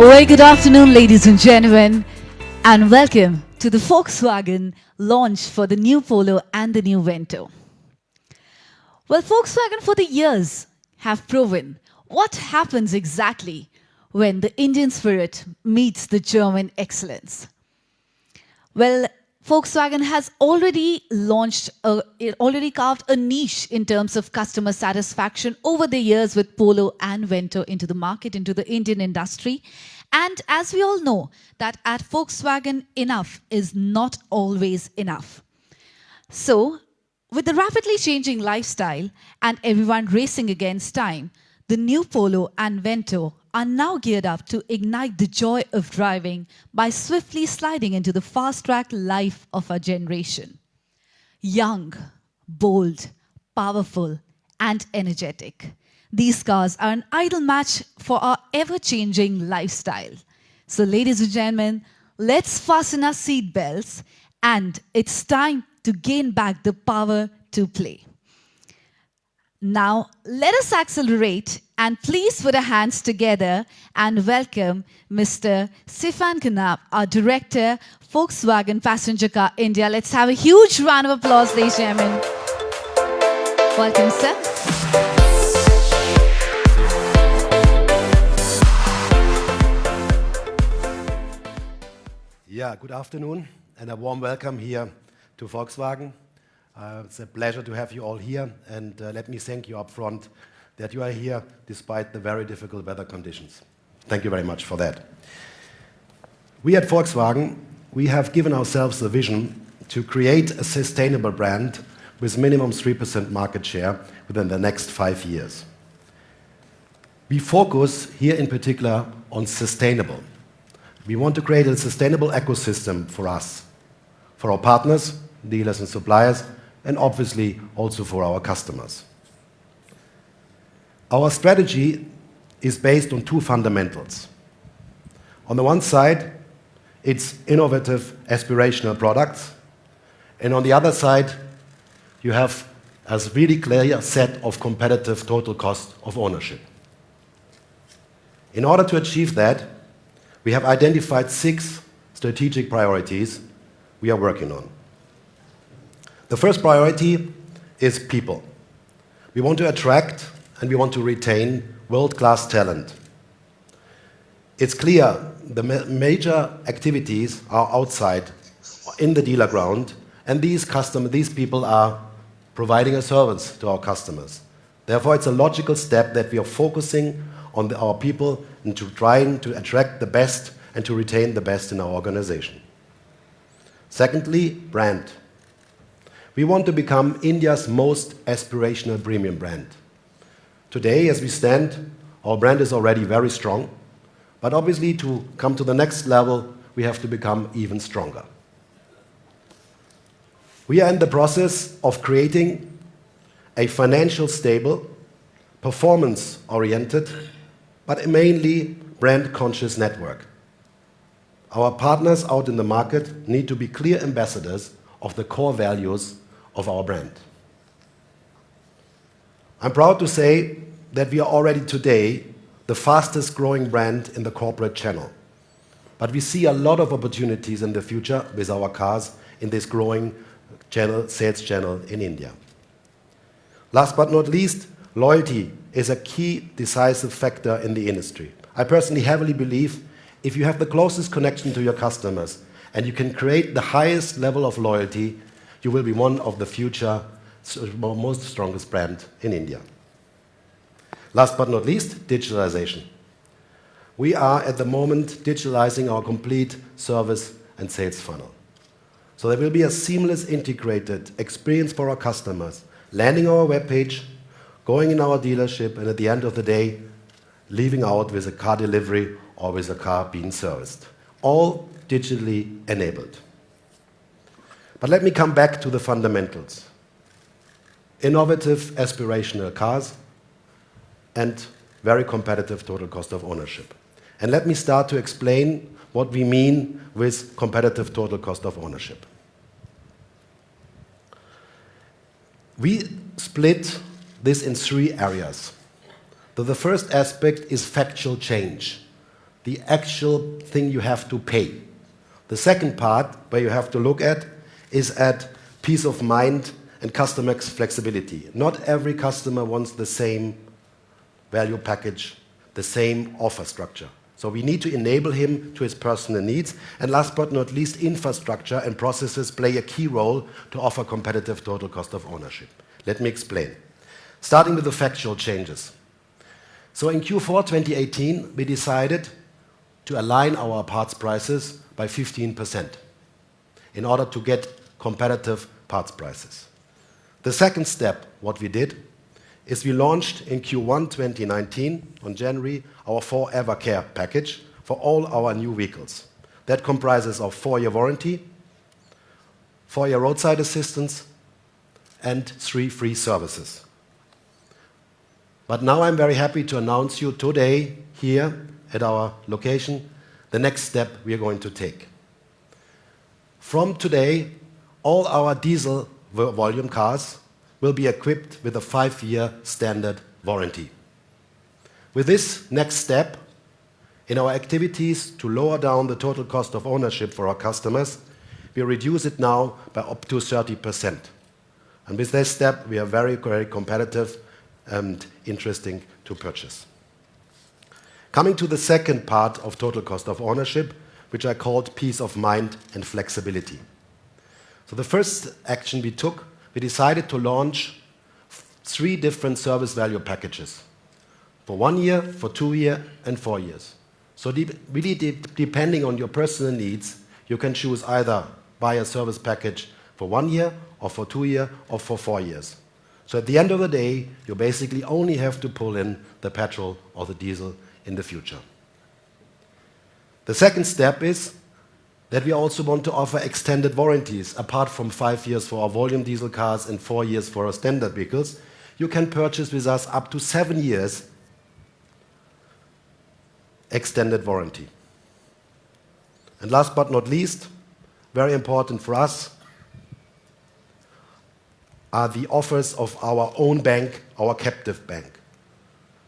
Very good afternoon, ladies and gentlemen, and welcome to the Volkswagen launch for the new Polo and the new Vento. Well, Volkswagen for the years have proven what happens exactly when the Indian spirit meets the German excellence. Well, Volkswagen has already carved a niche in terms of customer satisfaction over the years with Polo and Vento into the market, into the Indian industry. And as we all know, that at Volkswagen, enough is not always enough. So, with the rapidly changing lifestyle and everyone racing against time, the new Polo and Vento are now geared up to ignite the joy of driving by swiftly sliding into the fast-track life of our generation. Young, bold, powerful, and energetic. These cars are an ideal match for our ever-changing lifestyle. So, ladies and gentlemen, let's fasten our seat belts, and it's time to gain back the power to play. Now, let us accelerate and please put our hands together and welcome Mr. Stefan Knapp, our Director, Volkswagen Passenger Car India. Let's have a huge round of applause, ladies and gentlemen. Welcome, sir. Yeah, good afternoon and a warm welcome here to Volkswagen. It's a pleasure to have you all here, and let me thank you up front that you are here despite the very difficult weather conditions. Thank you very much for that. We at Volkswagen, we have given ourselves the vision to create a sustainable brand with minimum 3% market share within the next 5 years. We focus here in particular on sustainable. We want to create a sustainable ecosystem for us, for our partners, dealers and suppliers, and obviously also for our customers. Our strategy is based on two fundamentals. On the one side, it's innovative, aspirational products, and on the other side, you have a really clear set of competitive total cost of ownership. In order to achieve that, we have identified 6 strategic priorities we are working on. The first priority is people. We want to attract and we want to retain world-class talent. It's clear the major activities are outside in the dealer ground, and these people are providing a service to our customers. Therefore, it's a logical step that we are focusing on our people and to trying to attract the best and to retain the best in our organization. Secondly, brand. We want to become India's most aspirational premium brand. Today, as we stand, our brand is already very strong, but obviously to come to the next level, we have to become even stronger. We are in the process of creating a financial stable, performance-oriented, but mainly brand-conscious network. Our partners out in the market need to be clear ambassadors of the core values of our brand. I'm proud to say that we are already today the fastest growing brand in the corporate channel. But we see a lot of opportunities in the future with our cars in this growing sales channel in India. Last but not least, loyalty is a key decisive factor in the industry. I personally heavily believe if you have the closest connection to your customers and you can create the highest level of loyalty, you will be one of the future most strongest brand in India. Last but not least, digitalization. We are at the moment digitalizing our complete service and sales funnel. So there will be a seamless integrated experience for our customers, landing our webpage, going in our dealership, and at the end of the day, leaving out with a car delivery or with a car being serviced. All digitally enabled. But let me come back to the fundamentals. Innovative, aspirational cars and very competitive total cost of ownership. And let me start to explain what we mean with competitive total cost of ownership. We split this in 3 areas. The first aspect is factual change. the actual thing you have to pay. The second part, where you have to look at, is at peace of mind and customer flexibility. Not every customer wants the same value package, the same offer structure. So we need to enable him to his personal needs. And last but not least, infrastructure and processes play a key role to offer competitive total cost of ownership. Let me explain. Starting with the factual changes. So in Q4 2018, we decided to align our parts prices by 15% in order to get competitive parts prices. The second step, what we did, is we launched in Q1 2019, on January, our Forever Care package for all our new vehicles. That comprises of 4-year warranty, 4-year roadside assistance, and 3 free services. But now I'm very happy to announce you today, here at our location, the next step we are going to take. From today, all our diesel volume cars will be equipped with a 5-year standard warranty. With this next step in our activities to lower down the total cost of ownership for our customers, we reduce it now by up to 30%. And with this step, we are very, very competitive and interesting to purchase. Coming to the second part of total cost of ownership, which I called peace of mind and flexibility. So the first action we took, we decided to launch 3 different service value packages for 1 year, for 2 years, and 4 years. So really depending on your personal needs, you can choose either buy a service package for 1 year, or for 2 years, or for 4 years. So at the end of the day, you basically only have to pull in the petrol or the diesel in the future. The second step is that we also want to offer extended warranties. Apart from 5 years for our volume diesel cars and 4 years for our standard vehicles, you can purchase with us up to 7 years extended warranty. And last but not least, very important for us, are the offers of our own bank, our captive bank.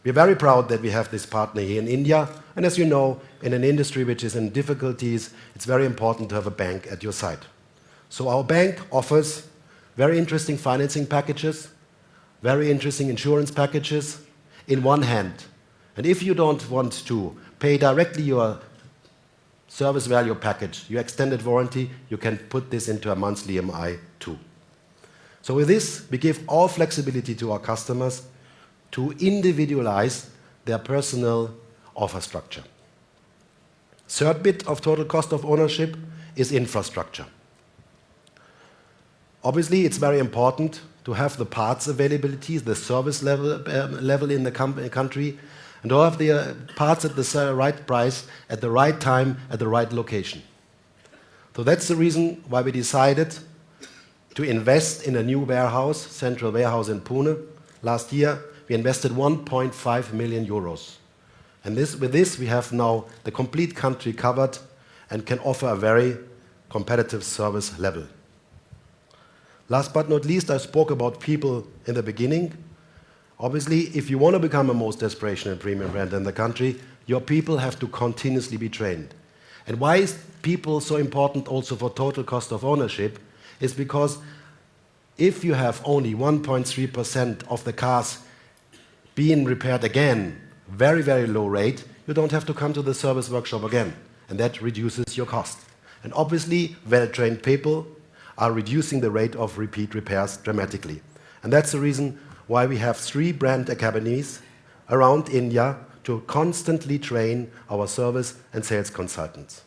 We're very proud that we have this partner here in India, and as you know, in an industry which is in difficulties, it's very important to have a bank at your side. So our bank offers very interesting financing packages, very interesting insurance packages in one hand. And if you don't want to pay directly your service value package, your extended warranty, you can put this into a monthly EMI too. So with this, we give all flexibility to our customers to individualize their personal offer structure. Third bit of total cost of ownership is infrastructure. Obviously, it's very important to have the parts availability, the service level in the country, and to have the parts at the right price, at the right time, at the right location. So that's the reason why we decided to invest in a new warehouse, central warehouse in Pune. Last year, we invested 1.5 million euros. And with this, we have now the complete country covered and can offer a very competitive service level. Last but not least, I spoke about people in the beginning. Obviously, if you want to become a most aspirational premium brand in the country, your people have to continuously be trained. And why is people so important also for total cost of ownership? Is because if you have only 1.3% of the cars being repaired again, very, very low rate, you don't have to come to the service workshop again. And that reduces your cost. And obviously, well-trained people are reducing the rate of repeat repairs dramatically. And that's the reason why we have 3 brand academies around India to constantly train our service and sales consultants.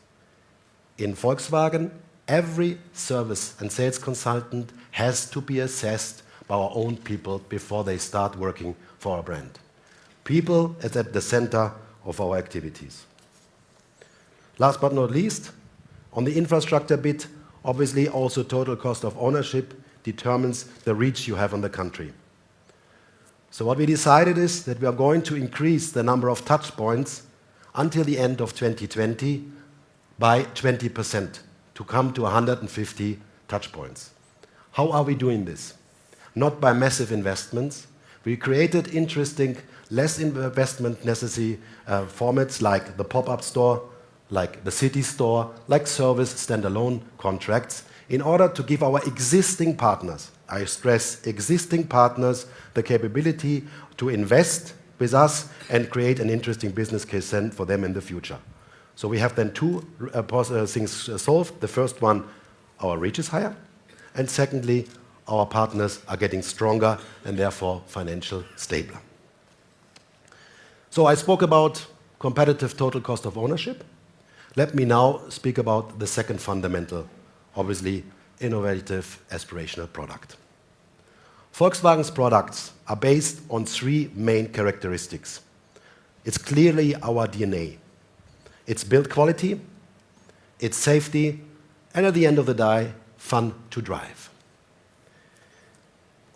In Volkswagen, every service and sales consultant has to be assessed by our own people before they start working for our brand. People is at the center of our activities. Last but not least, on the infrastructure bit, obviously also total cost of ownership determines the reach you have on the country. So what we decided is that we are going to increase the number of touch points until the end of 2020 by 20% to come to 150 touch points. How are we doing this? Not by massive investments, We created interesting, less investment necessary formats like the pop-up store, like the city store, like service standalone contracts, in order to give our existing partners, I stress existing partners, the capability to invest with us and create an interesting business case then for them in the future. So we have then two things solved. The first one, our reach is higher, and secondly, our partners are getting stronger and therefore financially stable. So I spoke about competitive total cost of ownership. Let me now speak about the second fundamental, obviously innovative aspirational product. Volkswagen's products are based on three main characteristics. It's clearly our DNA. It's build quality, it's safety, and at the end of the day, fun to drive.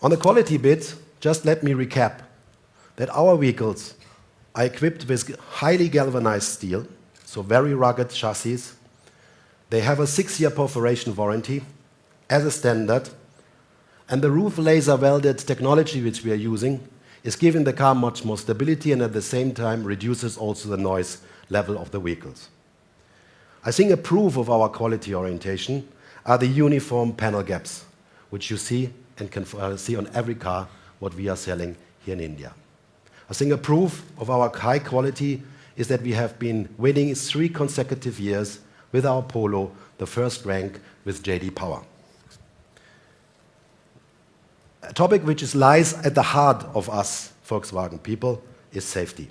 On the quality bit, just let me recap that our vehicles are equipped with highly galvanized steel, so very rugged chassis. They have a 6-year perforation warranty as a standard, and the roof laser welded technology which we are using is giving the car much more stability and at the same time reduces also the noise level of the vehicles. I think a proof of our quality orientation are the uniform panel gaps, which you see and can see on every car what we are selling here in India. I think a proof of our high quality is that we have been winning 3 consecutive years with our Polo, the first rank with JD Power. A topic which lies at the heart of us Volkswagen people is safety.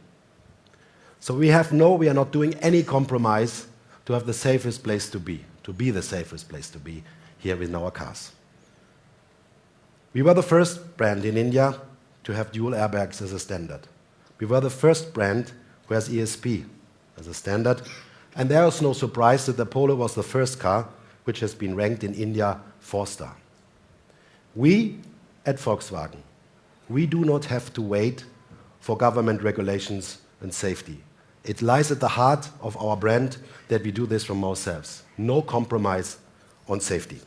So we are not doing any compromise to have the safest place to be the safest place to be here with our cars. We were the first brand in India to have dual airbags as a standard. We were the first brand who has ESP as a standard, and there is no surprise that the Polo was the first car which has been ranked in India 4-star. We at Volkswagen, we do not have to wait for government regulations and safety. It lies at the heart of our brand that we do this from ourselves. No compromise on safety.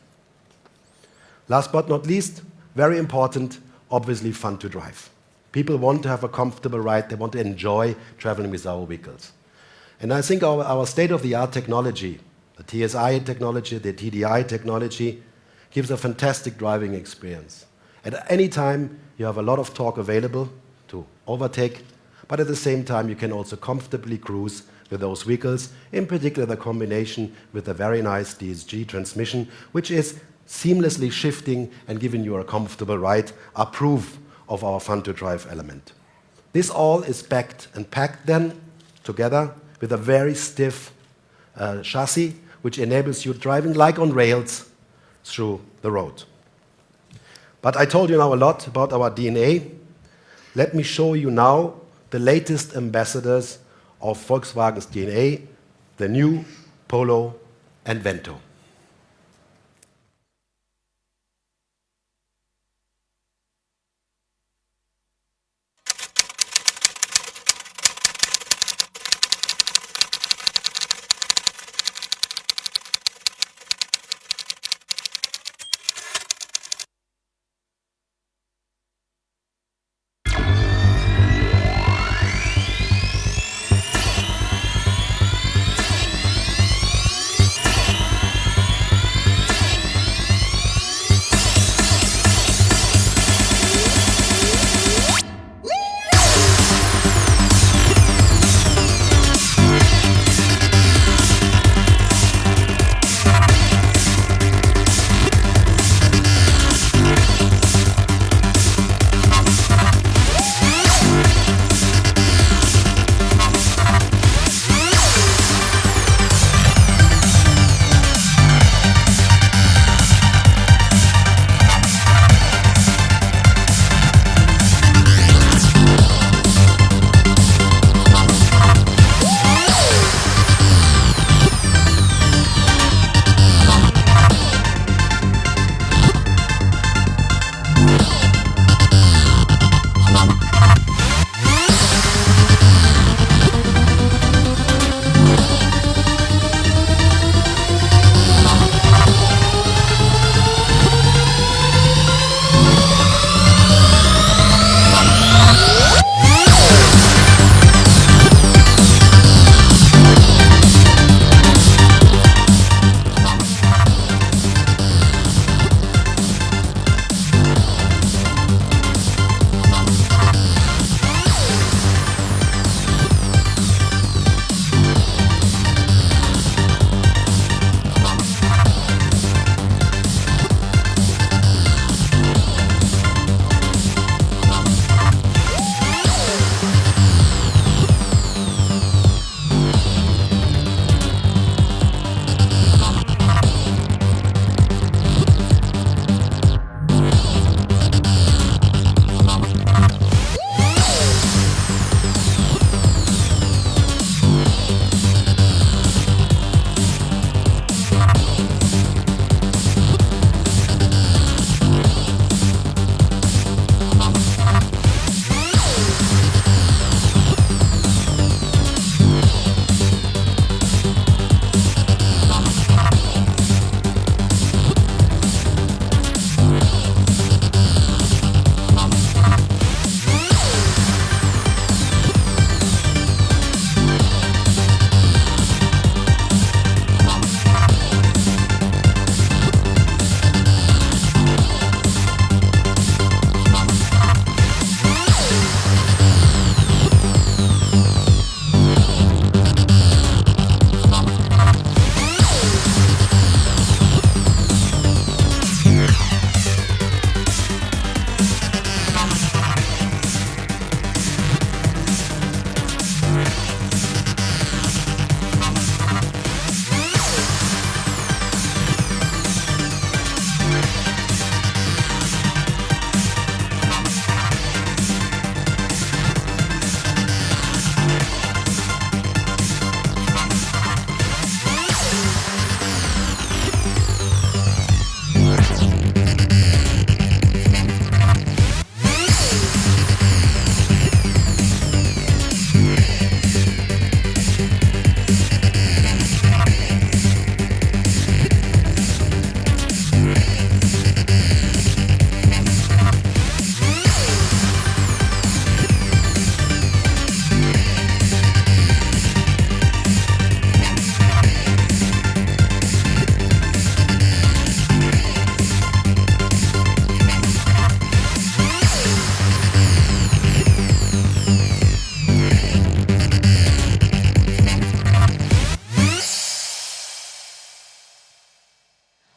Last but not least, very important, obviously fun to drive. People want to have a comfortable ride. They want to enjoy traveling with our vehicles. And I think our state-of-the-art technology, the TSI technology, the TDI technology, gives a fantastic driving experience. At any time, you have a lot of torque available to overtake, but at the same time, you can also comfortably cruise with those vehicles, in particular the combination with the very nice DSG transmission, which is seamlessly shifting and giving you a comfortable ride, are proof of our fun-to-drive element. This all is backed and packed then together with a very stiff chassis, which enables you driving like on rails through the road. But I told you now a lot about our DNA. Let me show you now the latest ambassadors of Volkswagen's DNA, the new Polo and Vento.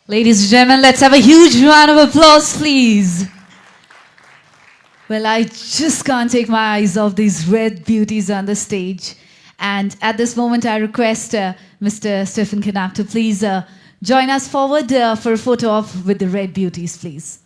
Ladies and gentlemen, let's have a huge round of applause, please. Well, I just can't take my eyes off these red beauties on the stage. And at this moment, I request Mr. Stephen Knapp to please join us forward for a photo op with the red beauties, please.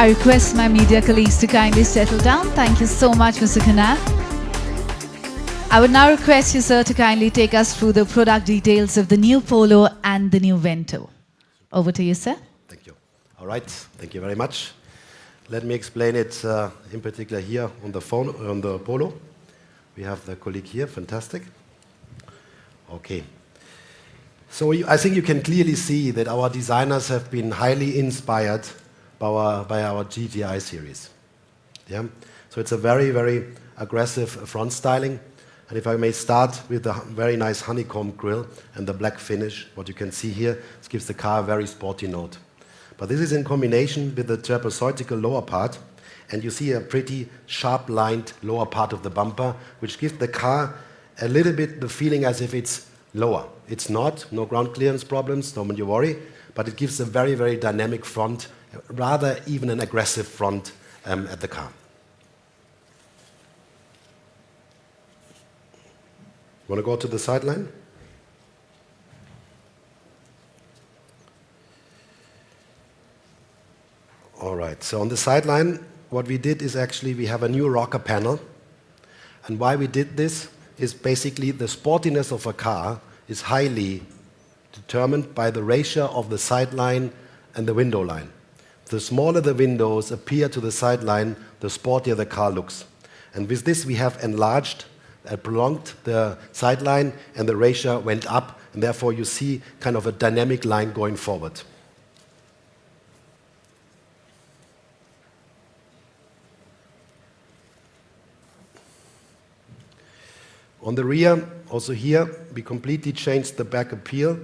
I request my media colleagues to kindly settle down. Thank you so much, Mr. Knapp. I would now request you, sir, to kindly take us through the product details of the new Polo and the new Vento. Over to you, sir. Thank you. All right, thank you very much. Let me explain it in particular here on the phone, on the Polo. We have the colleague here, fantastic. Okay. So I think you can clearly see that our designers have been highly inspired by our GTI series. Yeah? So it's a very, very aggressive front styling. And if I may start with the very nice honeycomb grille and the black finish, what you can see here, this gives the car a very sporty note. But this is in combination with the trapezoidal lower part, and you see a pretty sharp-lined lower part of the bumper, which gives the car a little bit the feeling as if it's lower. It's not, no ground clearance problems, don't you worry, but it gives a very, very dynamic front, rather even an aggressive front at the car. Want to go to the sideline? All right, so on the sideline, what we did is actually we have a new rocker panel. And why we did this is basically the sportiness of a car is highly determined by the ratio of the sideline and the window line. The smaller the windows appear to the sideline, the sportier the car looks. And with this, we have enlarged, prolonged the sideline, and the ratio went up, and therefore you see kind of a dynamic line going forward. On the rear, also here, we completely changed the back appeal.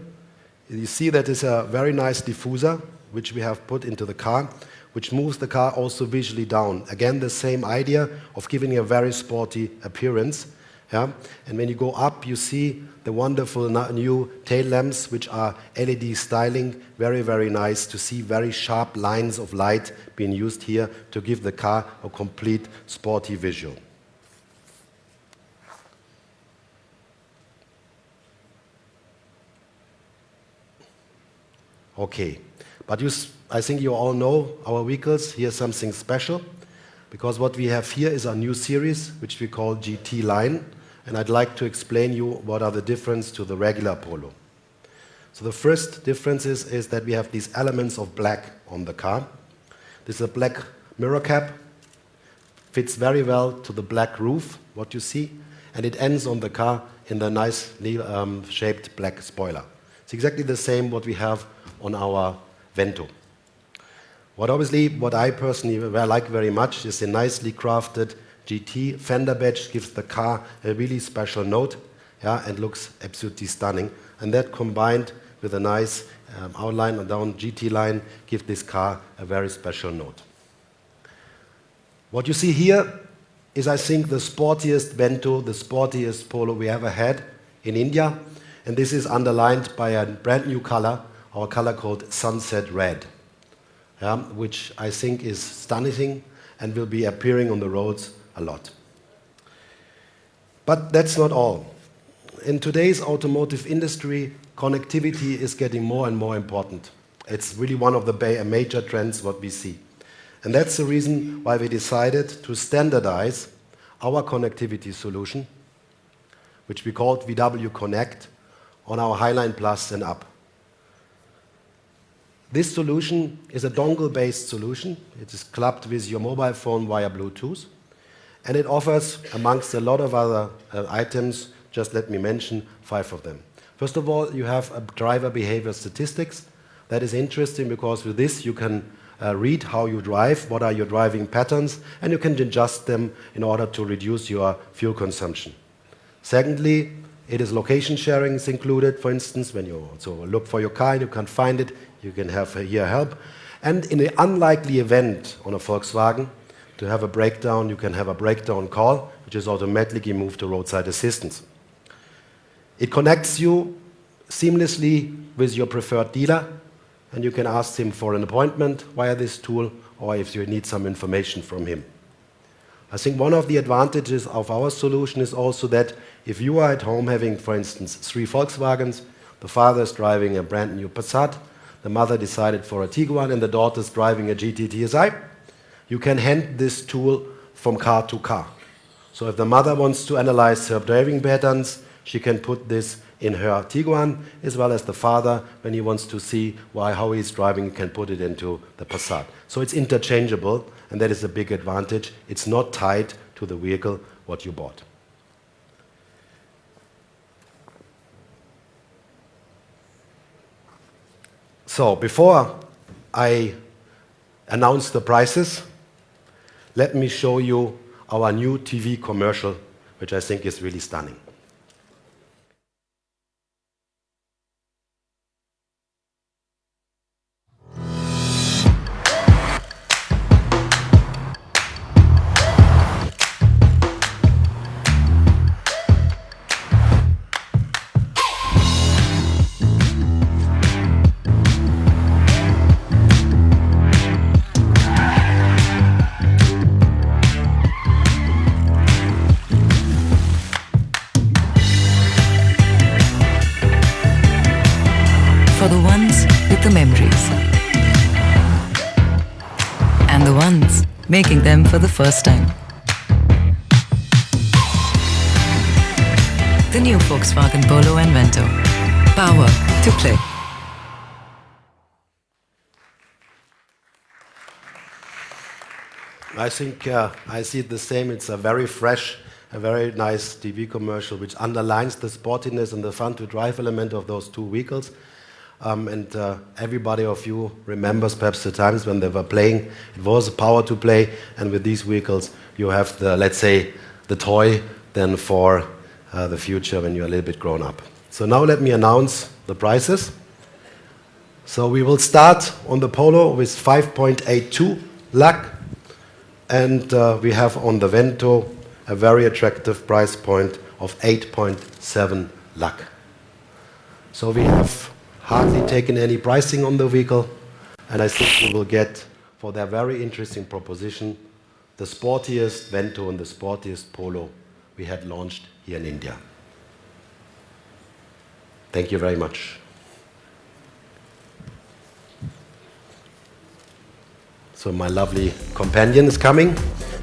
You see that is a very nice diffuser, which we have put into the car, which moves the car also visually down. Again, the same idea of giving a very sporty appearance. Yeah? And when you go up, you see the wonderful new tail lamps, which are LED styling, very, very nice to see very sharp lines of light being used here to give the car a complete sporty visual. Okay, but I think you all know our vehicles. Here's something special, because what we have here is a new series, which we call GT line, and I'd like to explain you what are the difference to the regular Polo. So the first difference is that we have these elements of black on the car. This is a black mirror cap, fits very well to the black roof, what you see, and it ends on the car in the nicely shaped black spoiler. It's exactly the same what we have on our Vento. What I personally like very much is the nicely crafted GT fender badge. Gives the car a really special note, yeah, and looks absolutely stunning. And that combined with a nice outline and down GT line gives this car a very special note. What you see here is, I think, the sportiest Vento, the sportiest Polo we ever had in India. And this is underlined by a brand new color, our color called Sunset Red, yeah, which I think is stunning and will be appearing on the roads a lot. But that's not all. In today's automotive industry, connectivity is getting more and more important. It's really one of the major trends what we see. And that's the reason why we decided to standardize our connectivity solution, which we called VW Connect, on our Highline Plus and up. This solution is a dongle-based solution. It is clubbed with your mobile phone via Bluetooth. And it offers, amongst a lot of other items, just let me mention 5 of them. First of all, you have a driver behavior statistics. That is interesting because with this you can read how you drive, what are your driving patterns, and you can adjust them in order to reduce your fuel consumption. Secondly, it is location sharing is included. For instance, when you also look for your car and you can't find it, you can have here help. And in the unlikely event on a Volkswagen to have a breakdown, you can have a breakdown call, which is automatically moved to roadside assistance. It connects you seamlessly with your preferred dealer, and you can ask him for an appointment via this tool, or if you need some information from him. I think one of the advantages of our solution is also that if you are at home having, for instance, 3 Volkswagens, the father is driving a brand new Passat, the mother decided for a Tiguan, and the daughter is driving a GT TSI, you can hand this tool from car to car. So if the mother wants to analyze her driving patterns, she can put this in her Tiguan, as well as the father, when he wants to see how he's driving, can put it into the Passat. So it's interchangeable, and that is a big advantage. It's not tied to the vehicle what you bought. So before I announce the prices, let me show you our new TV commercial, which I think is really stunning. For the ones with the memories. And the ones making them for the first time. The new Volkswagen Polo and Vento. Power to play. I think I see it the same. It's a very fresh, a very nice TV commercial which underlines the sportiness and the fun-to-drive element of those two vehicles. Everybody of you remembers perhaps the times when they were playing. It was a power to play, and with these vehicles you have the, let's say, the toy then for the future when you're a little bit grown up. So now let me announce the prices. So we will start on the Polo with 5.82 lakh, and we have on the Vento a very attractive price point of 8.7 lakh. So we have hardly taken any pricing on the vehicle, and I think we will get, for their very interesting proposition, the sportiest Vento and the sportiest Polo we had launched here in India. Thank you very much. So my lovely companion is coming.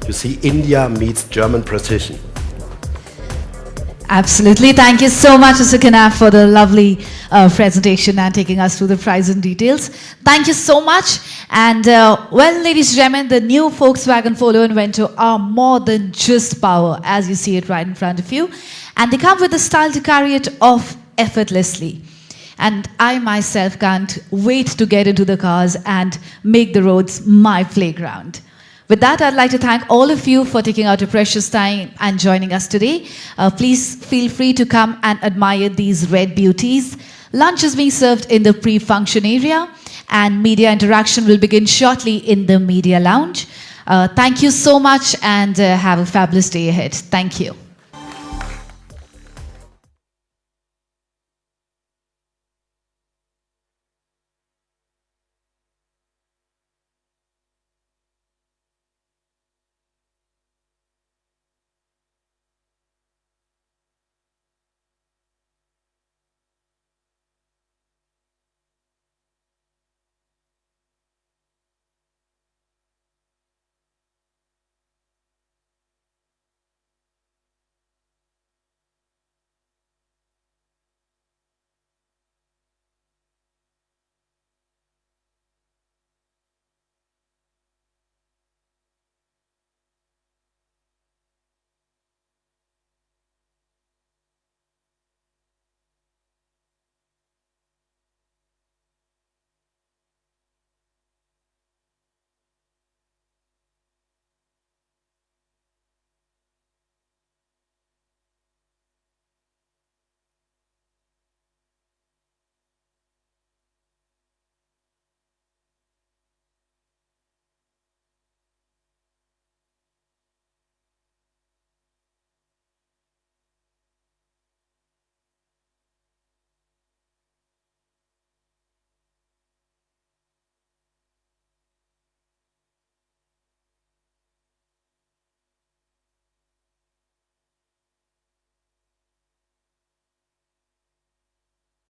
You see, India meets German precision. Absolutely. Thank you so much, Mr. Kanaf, for the lovely presentation and taking us through the price and details. Thank you so much. And well, ladies and gentlemen, the new Volkswagen Polo and Vento are more than just power, as you see it right in front of you. And they come with the style to carry it off effortlessly. And I myself can't wait to get into the cars and make the roads my playground. With that, I'd like to thank all of you for taking out your precious time and joining us today. Please feel free to come and admire these red beauties. Lunch is being served in the pre-function area, and media interaction will begin shortly in the media lounge. Thank you so much, and have a fabulous day ahead. Thank you.